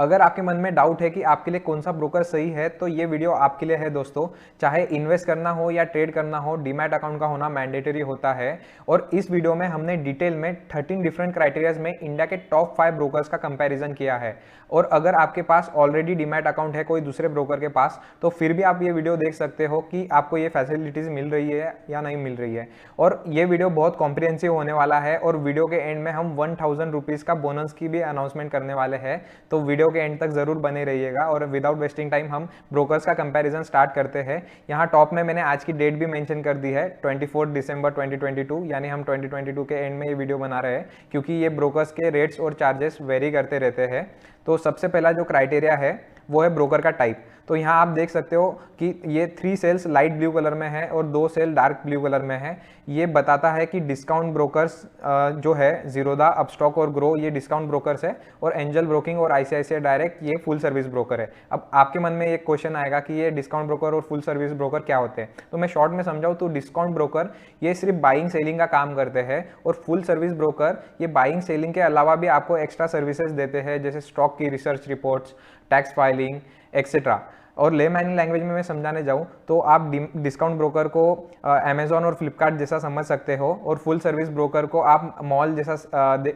अगर आपके मन में डाउट है कि आपके लिए कौन सा ब्रोकर सही है, तो ये वीडियो आपके लिए है दोस्तों। चाहे इन्वेस्ट करना हो या ट्रेड करना हो, डीमैट अकाउंट का होना मैंडेटरी होता है। और इस वीडियो में हमने डिटेल में 13 डिफरेंट क्राइटेरियाज में इंडिया के टॉप 5 ब्रोकर्स का कंपैरिजन किया है। और अगर आपके पास ऑलरेडी डीमैट अकाउंट है कोई दूसरे ब्रोकर के पास, तो फिर भी आप ये वीडियो देख सकते हो कि आपको ये फैसिलिटीज मिल रही है या नहीं मिल रही है। और ये वीडियो बहुत कॉम्प्रिहेंसिव होने वाला है, और वीडियो के एंड में हम 1000 रुपीज़ का बोनस की भी अनाउंसमेंट करने वाले हैं। तो वीडियो के एंड तक जरूर बने रहिएगा। और विदाउट वेस्टिंग टाइम हम ब्रोकर्स का कंपैरिजन स्टार्ट करते हैं। यहाँ टॉप में मैंने आज की डेट भी मेंशन कर दी है, 24 दिसंबर 2022, यानी हम 2022 के एंड में ये वीडियो बना रहे हैं, क्योंकि ये ब्रोकर्स के रेट्स और चार्जेस वेरी करते रहते हैं। तो सबसे पहला जो क्राइटेरिया है वो है ब्रोकर का टाइप। तो यहाँ आप देख सकते हो कि ये 3 सेल्स लाइट ब्लू कलर में है और 2 सेल डार्क ब्लू कलर में है। ये बताता है कि डिस्काउंट ब्रोकर्स जो है जीरोधा, अपस्टॉक और ग्रो, ये डिस्काउंट ब्रोकर्स है। और एंजल ब्रोकिंग और आईसीआईसीआई डायरेक्ट ये फुल सर्विस ब्रोकर है। अब आपके मन में एक क्वेश्चन आएगा कि ये डिस्काउंट ब्रोकर और फुल सर्विस ब्रोकर क्या होते हैं। तो मैं शॉर्ट में समझाऊँ तो डिस्काउंट ब्रोकर ये सिर्फ बाइंग सेलिंग का काम करते हैं, और फुल सर्विस ब्रोकर ये बाइंग सेलिंग के अलावा भी आपको एक्स्ट्रा सर्विसेज देते हैं, जैसे स्टॉक की research reports, tax filing etcetera. और लेमैन लैंग्वेज में मैं समझाने जाऊँ तो आप डिस्काउंट ब्रोकर को अमेजोन और फ्लिपकार्ट जैसा समझ सकते हो, और फुल सर्विस ब्रोकर को आप मॉल जैसा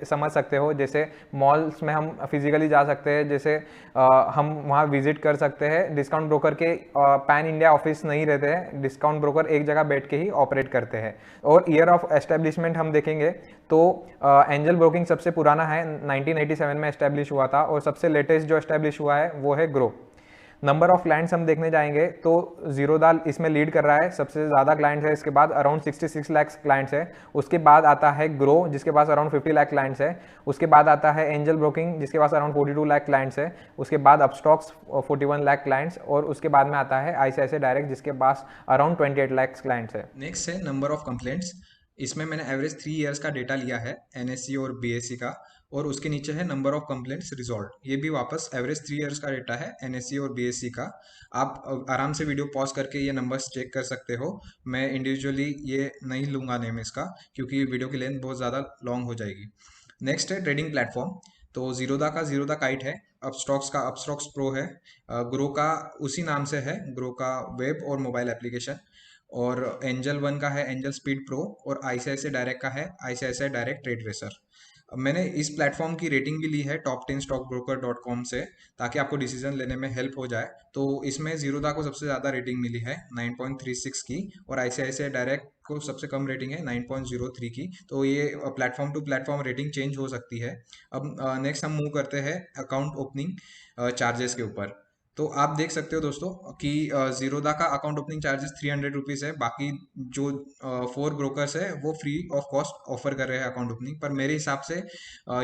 समझ सकते हो। जैसे मॉल्स में हम फिजिकली जा सकते हैं, जैसे हम वहाँ विजिट कर सकते हैं। डिस्काउंट ब्रोकर के पैन इंडिया ऑफिस नहीं रहते हैं, डिस्काउंट ब्रोकर एक जगह बैठ के ही ऑपरेट करते हैं। और ईयर ऑफ एस्टेब्लिशमेंट हम देखेंगे तो एंजल ब्रोकिंग सबसे पुराना है, 1987 में एस्टेब्लिश हुआ था, और सबसे लेटेस्ट जो एस्टेब्लिश हुआ है वो है ग्रो। नंबर ऑफ क्लाइंट्स हम देखने जाएंगे तो जीरोधा इसमें लीड कर रहा है, सबसे ज़्यादा क्लाइंट्स है। इसके बाद अराउंड 66 लाख क्लाइंट्स है। उसके बाद आता है ग्रो, जिसके पास अराउंड 50 लाख क्लाइंट्स है। उसके बाद आता है एंजल ब्रोकिंग, जिसके पास अराउंड 42 लाख क्लाइंट्स है। उसके बाद अपस्टॉक्स 41 लाख क्लाइंट्स, और उसके बाद में आता है आईसीआईसीआई डायरेक्ट, जिसके पास अराउंड 28 लाख क्लाइंट्स है। नेक्स्ट है नंबर ऑफ कंप्लेंट्स। इसमें मैंने एवरेज 3 ईयर्स का डेटा लिया है, एनएससी और बीएससी का। और उसके नीचे है नंबर ऑफ कंप्लेंट्स रिजॉल्व, ये भी वापस एवरेज 3 ईयर्स का डेटा है, एनएससी और बीएससी का। आप आराम से वीडियो पॉज करके ये नंबर्स चेक कर सकते हो। मैं इंडिविजुअली ये नहीं लूंगा नेम इसका, क्योंकि वीडियो की लेंथ बहुत ज़्यादा लॉन्ग हो जाएगी। नेक्स्ट है ट्रेडिंग प्लेटफॉर्म। तो जीरोधा काइट है, अपस्टॉक्स का अपस्टॉक्स प्रो है, ग्रो का उसी नाम से है, ग्रो का वेब और मोबाइल एप्लीकेशन। और एंजल वन का है एंजल स्पीड प्रो, और आईसीआईसीआई डायरेक्ट का है आईसीआईसीआई डायरेक्ट ट्रेड रेसर। मैंने इस प्लेटफॉर्म की रेटिंग भी ली है top10stockbroker.com से, ताकि आपको डिसीजन लेने में हेल्प हो जाए। तो इसमें जीरोधा को सबसे ज़्यादा रेटिंग मिली है 9.36 की, और आईसीआईसीआई डायरेक्ट को सबसे कम रेटिंग है 9.03 की। तो ये platform to platform rating change हो सकती है। अब नेक्स्ट हम मूव करते हैं अकाउंट ओपनिंग चार्जेस के ऊपर। तो आप देख सकते हो दोस्तों कि जीरोधा का अकाउंट ओपनिंग चार्जेस 300 रुपीज़ है। बाकी जो 4 ब्रोकर्स है वो फ्री ऑफ कॉस्ट ऑफर कर रहे हैं अकाउंट ओपनिंग। पर मेरे हिसाब से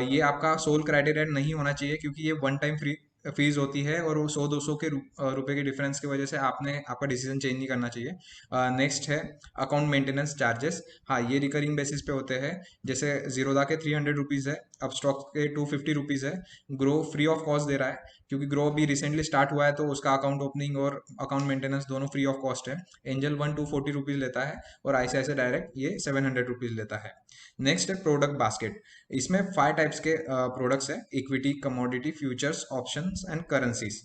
ये आपका सोल क्राइटेरिया नहीं होना चाहिए, क्योंकि ये वन टाइम फ्री फीस होती है, और वो 100-200 के रुपए के डिफरेंस की वजह से आपने आपका डिसीजन चेंज नहीं करना चाहिए। नेक्स्ट है अकाउंट मेंटेनेंस चार्जेस। हाँ, ये रिकरिंग बेसिस पे होते हैं। जैसे जीरोधा के 300 रुपीज़ है, अपस्टॉक के 250 रुपीज़ है। ग्रो फ्री ऑफ कॉस्ट दे रहा है, क्योंकि ग्रो अभी रिसेंटली स्टार्ट हुआ है, तो उसका अकाउंट ओपनिंग और अकाउंट मेंटेनेंस दोनों फ्री ऑफ कॉस्ट है। एंजल वन 240 रुपीज़ लेता है, और आईसीआईसीआई डायरेक्ट ये 700 रुपीज़ लेता है। नेक्स्ट है प्रोडक्ट बास्केट। इसमें 5 टाइप्स के प्रोडक्ट्स है, equity, commodity, futures, options and currencies.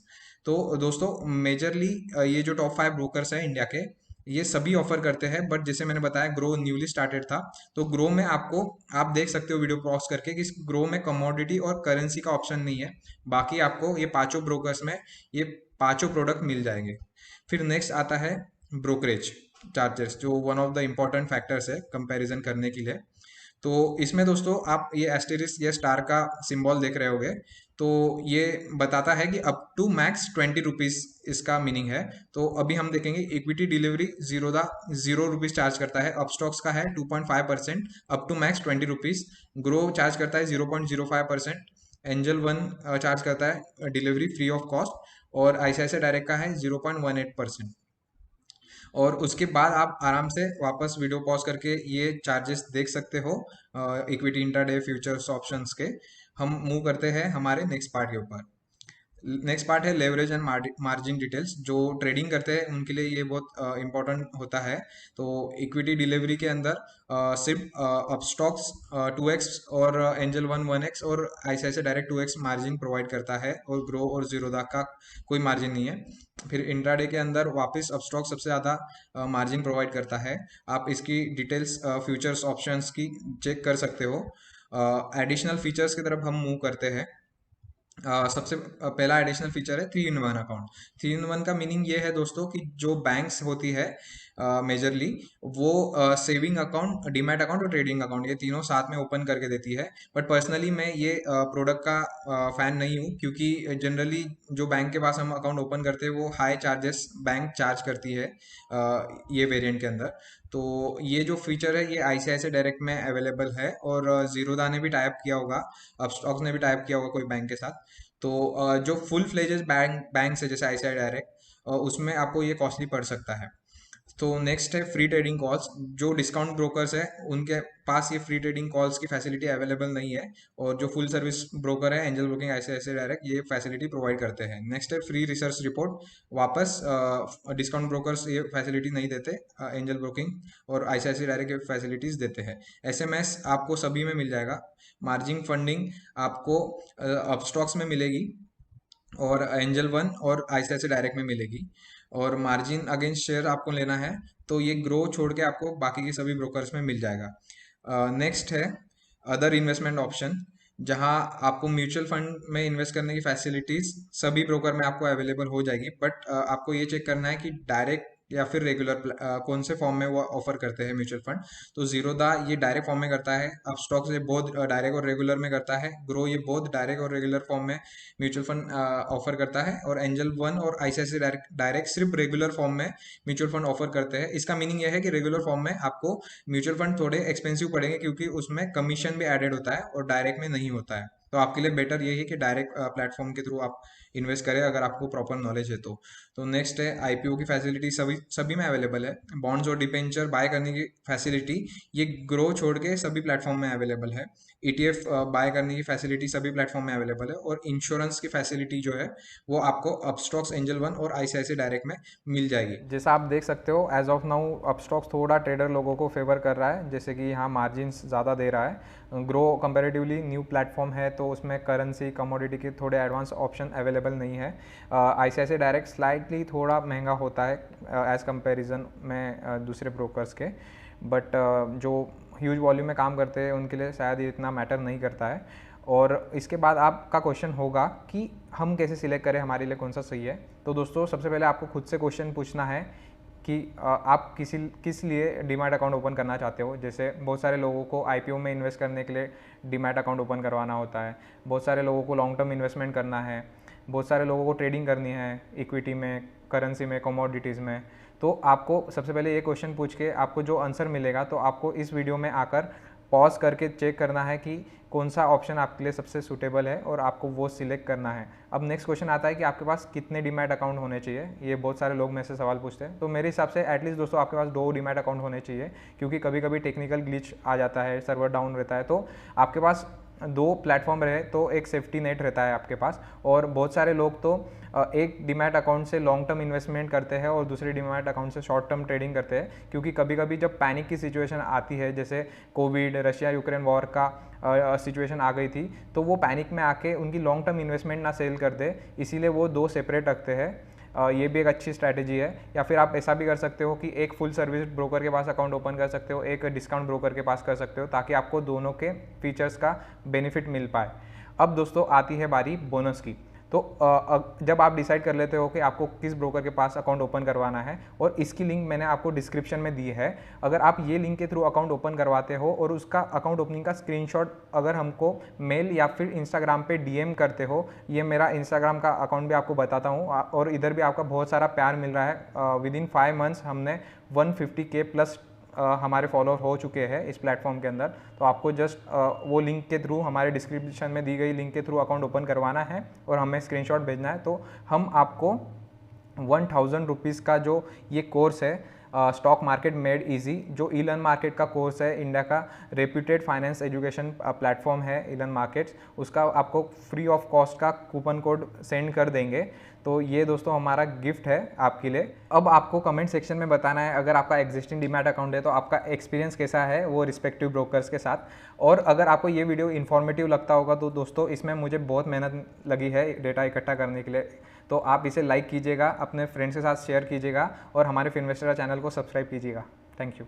तो दोस्तों मेजरली ये जो टॉप 5 ब्रोकर्स हैं इंडिया के, ये सभी ऑफर करते हैं। बट जैसे मैंने बताया ग्रो न्यूली स्टार्टेड था, तो ग्रो में आपको, आप देख सकते हो वीडियो पॉज करके, कि ग्रो में कमोडिटी और करेंसी का ऑप्शन नहीं है। बाकी आपको ये पांचों ब्रोकर्स में ये पांचों प्रोडक्ट मिल जाएंगे। फिर नेक्स्ट आता है ब्रोकरेज चार्जेस, जो one of the important factors है कंपैरिजन करने के लिए। तो इसमें दोस्तों आप ये एस्टेरिस्क या स्टार का सिंबल देख रहे होगे, तो ये बताता है कि अप टू मैक्स 20 रुपीज़ इसका मीनिंग है। तो अभी हम देखेंगे equity delivery Zerodha 0 rupees charge करता है, अपस्टॉक्स का है 2.5%, up to max 20 rupees. Groww charge करता है 0.05%, एंजल वन चार्ज करता है डिलीवरी फ्री ऑफ कॉस्ट, और आईसीआईसीआई डायरेक्ट का है 0.18%। और उसके बाद आप आराम से वापस वीडियो पॉज करके ये चार्जेस देख सकते हो इक्विटी, इंट्राडे, फ्यूचर्स, ऑप्शंस के। हम मूव करते हैं हमारे नेक्स्ट पार्ट के ऊपर। नेक्स्ट पार्ट है लेवरेज एंड मार्जिन डिटेल्स। जो ट्रेडिंग करते हैं उनके लिए ये बहुत इंपॉर्टेंट होता है। तो इक्विटी डिलीवरी के अंदर सिर्फ अपस्टॉक्स 2x और एंजल वन 1x और ICICI direct 2x margin provide करता है, और ग्रो और जीरोधा का कोई मार्जिन नहीं है। फिर इंट्राडे के अंदर वापस अपस्टॉक सबसे ज़्यादा मार्जिन प्रोवाइड करता है। आप इसकी डिटेल्स फ्यूचर्स ऑप्शंस की चेक कर सकते हो। एडिशनल फीचर्स की तरफ हम मूव करते हैं। सबसे पहला एडिशनल फीचर है 3-in-1 अकाउंट। 3-in-1 का मीनिंग ये है दोस्तों कि जो बैंक्स होती है मेजरली वो सेविंग अकाउंट, डीमैट अकाउंट और ट्रेडिंग अकाउंट, ये तीनों साथ में ओपन करके देती है। बट पर्सनली मैं ये प्रोडक्ट का फैन नहीं हूँ, क्योंकि जनरली जो बैंक के पास हम अकाउंट ओपन करते हैं वो हाई चार्जेस बैंक चार्ज करती है ये वेरिएंट के अंदर। तो ये जो फीचर है ये ICICI डायरेक्ट में अवेलेबल है, और जीरोधा ने भी टाइप किया होगा, अपस्टॉक्स ने भी टाइप किया होगा कोई बैंक के साथ। तो जो फुल फ्लेजेस बैंक है जैसे ICICI डायरेक्ट, उसमें आपको ये कॉस्टली पड़ सकता है। तो नेक्स्ट है फ्री ट्रेडिंग कॉल्स। जो डिस्काउंट ब्रोकर्स है उनके पास ये फ्री ट्रेडिंग कॉल्स की फैसिलिटी अवेलेबल नहीं है, और जो फुल सर्विस ब्रोकर है एंजल ब्रोकिंग ICICI डायरेक्ट ये फैसिलिटी प्रोवाइड करते हैं। नेक्स्ट है फ्री रिसर्च रिपोर्ट। वापस डिस्काउंट ब्रोकर्स ये फैसिलिटी नहीं देते, एंजल ब्रोकिंग और ICICI डायरेक्ट ये फैसिलिटीज देते हैं। SMS आपको सभी में मिल जाएगा। मार्जिन फंडिंग आपको अपस्टॉक्स में मिलेगी, और एंजल वन और ICICI डायरेक्ट में मिलेगी। और मार्जिन अगेंस्ट शेयर आपको लेना है तो ये ग्रो छोड़ के आपको बाकी के सभी ब्रोकर्स में मिल जाएगा। नेक्स्ट है अदर इन्वेस्टमेंट ऑप्शन, जहां आपको म्यूचुअल फंड में इन्वेस्ट करने की फैसिलिटीज सभी ब्रोकर में आपको अवेलेबल हो जाएगी। बट आपको ये चेक करना है कि डायरेक्ट या फिर रेगुलर कौन से फॉर्म में वो ऑफर करते हैं म्यूचुअल फंड। तो जीरोधा ये डायरेक्ट फॉर्म में करता है, अपस्टॉक्स ये बोथ डायरेक्ट और रेगुलर में करता है, ग्रो ये बोथ डायरेक्ट और रेगुलर फॉर्म में म्यूचुअल फंड ऑफर करता है, और एंजल वन और ICICI डायरेक्ट सिर्फ रेगुलर फॉर्म में म्यूचुअल फंड ऑफर करते हैं। इसका मीनिंग यह है कि रेगुलर फॉर्म में आपको म्यूचुअल फंड थोड़े एक्सपेंसिव पड़ेंगे, क्योंकि उसमें कमीशन भी एडेड होता है और डायरेक्ट में नहीं होता है। तो आपके लिए बेटर यही है कि डायरेक्ट प्लेटफॉर्म के थ्रू आप इन्वेस्ट करें, अगर आपको प्रॉपर नॉलेज है तो नेक्स्ट है IPO की फैसिलिटी सभी सभी में अवेलेबल है। बॉन्ड्स और डिबेंचर बाय करने की फैसिलिटी ये ग्रो छोड़ के सभी प्लेटफॉर्म में अवेलेबल है। ETF बाय करने की फैसिलिटी सभी प्लेटफॉर्म में अवेलेबल है, और इंश्योरेंस की फैसिलिटी जो है वो आपको अपस्टॉक्स, एंजल वन और ICICI डायरेक्ट में मिल जाएगी। जैसा आप देख सकते हो एज ऑफ नाउ अपस्टॉक्स थोड़ा ट्रेडर लोगों को फेवर कर रहा है, जैसे कि यहाँ मार्जिन्स ज़्यादा दे रहा है। ग्रो कंपैरेटिवली न्यू प्लेटफॉर्म है तो उसमें करेंसी कमोडिटी के थोड़े एडवांस ऑप्शन अवेलेबल नहीं है। ICICI डायरेक्ट स्लाइटली थोड़ा महंगा होता है एज कंपेरिजन में दूसरे ब्रोकर्स के, बट जो ह्यूज वॉल्यूम में काम करते हैं उनके लिए शायद ये इतना मैटर नहीं करता है। और इसके बाद आपका क्वेश्चन होगा कि हम कैसे सिलेक्ट करें हमारे लिए कौन सा सही है। तो दोस्तों सबसे पहले आपको खुद से क्वेश्चन पूछना है कि आप किस लिए डीमैट अकाउंट ओपन करना चाहते हो। जैसे बहुत सारे लोगों को IPO में इन्वेस्ट करने के लिए डीमैट अकाउंट ओपन करवाना होता है, बहुत सारे लोगों को लॉन्ग टर्म इन्वेस्टमेंट करना है, बहुत सारे लोगों को ट्रेडिंग करनी है इक्विटी में, करेंसी में, कमोडिटीज़ में। तो आपको सबसे पहले ये क्वेश्चन पूछ के आपको जो आंसर मिलेगा तो आपको इस वीडियो में आकर पॉज करके चेक करना है कि कौन सा ऑप्शन आपके लिए सबसे सूटेबल है और आपको वो सिलेक्ट करना है। अब नेक्स्ट क्वेश्चन आता है कि आपके पास कितने डीमैट अकाउंट होने चाहिए। ये बहुत सारे लोग मेरे से सवाल पूछते हैं, तो मेरे हिसाब से एटलीस्ट दोस्तों आपके पास 2 डीमैट अकाउंट होने चाहिए, क्योंकि कभी कभी टेक्निकल ग्लिच आ जाता है, सर्वर डाउन रहता है, तो आपके पास 2 प्लेटफॉर्म रहे तो एक सेफ्टी नेट रहता है आपके पास। और बहुत सारे लोग तो एक डीमैट अकाउंट से लॉन्ग टर्म इन्वेस्टमेंट करते हैं और दूसरे डीमैट अकाउंट से शॉर्ट टर्म ट्रेडिंग करते हैं, क्योंकि कभी कभी जब पैनिक की सिचुएशन आती है, जैसे कोविड, रशिया यूक्रेन वॉर का सिचुएशन आ गई थी, तो वो पैनिक में आके उनकी लॉन्ग टर्म इन्वेस्टमेंट ना सेल कर दे, इसीलिए वो 2 सेपरेट रखते हैं। ये भी एक अच्छी स्ट्रैटेजी है। या फिर आप ऐसा भी कर सकते हो कि एक फुल सर्विस ब्रोकर के पास अकाउंट ओपन कर सकते हो, एक डिस्काउंट ब्रोकर के पास कर सकते हो, ताकि आपको दोनों के फीचर्स का बेनिफिट मिल पाए। अब दोस्तों आती है बारी बोनस की। तो जब आप डिसाइड कर लेते हो कि आपको किस ब्रोकर के पास अकाउंट ओपन करवाना है, और इसकी लिंक मैंने आपको डिस्क्रिप्शन में दी है, अगर आप ये लिंक के थ्रू अकाउंट ओपन करवाते हो और उसका अकाउंट ओपनिंग का स्क्रीनशॉट अगर हमको मेल या फिर इंस्टाग्राम पे DM करते हो, ये मेरा इंस्टाग्राम का अकाउंट भी आपको बताता हूँ, और इधर भी आपका बहुत सारा प्यार मिल रहा है। विदिन 5 मंथ्स हमने 150K प्लस हमारे फॉलोअर हो चुके हैं इस प्लेटफॉर्म के अंदर। तो आपको जस्ट वो लिंक के थ्रू, हमारे डिस्क्रिप्शन में दी गई लिंक के थ्रू अकाउंट ओपन करवाना है और हमें स्क्रीनशॉट भेजना है। तो हम आपको 1000 रुपीज़ का जो ये कोर्स है स्टॉक मार्केट मेड इजी, जो ई लर्न मार्केट का कोर्स है, इंडिया का रेप्यूटेड फाइनेंस एजुकेशन प्लेटफॉर्म है ई लर्न मार्केट्स, उसका आपको फ्री ऑफ कॉस्ट का कूपन कोड सेंड कर देंगे। तो ये दोस्तों हमारा गिफ्ट है आपके लिए। अब आपको कमेंट सेक्शन में बताना है, अगर आपका एग्जिस्टिंग डीमैट अकाउंट है तो आपका एक्सपीरियंस कैसा है वो रिस्पेक्टिव ब्रोकर्स के साथ। और अगर आपको ये वीडियो इन्फॉर्मेटिव लगता होगा तो दोस्तों इसमें मुझे बहुत मेहनत लगी है डेटा इकट्ठा करने के लिए, तो आप इसे लाइक कीजिएगा, अपने फ्रेंड्स के साथ शेयर कीजिएगा और हमारे फिनवेस्टर चैनल को सब्सक्राइब कीजिएगा। Thank you.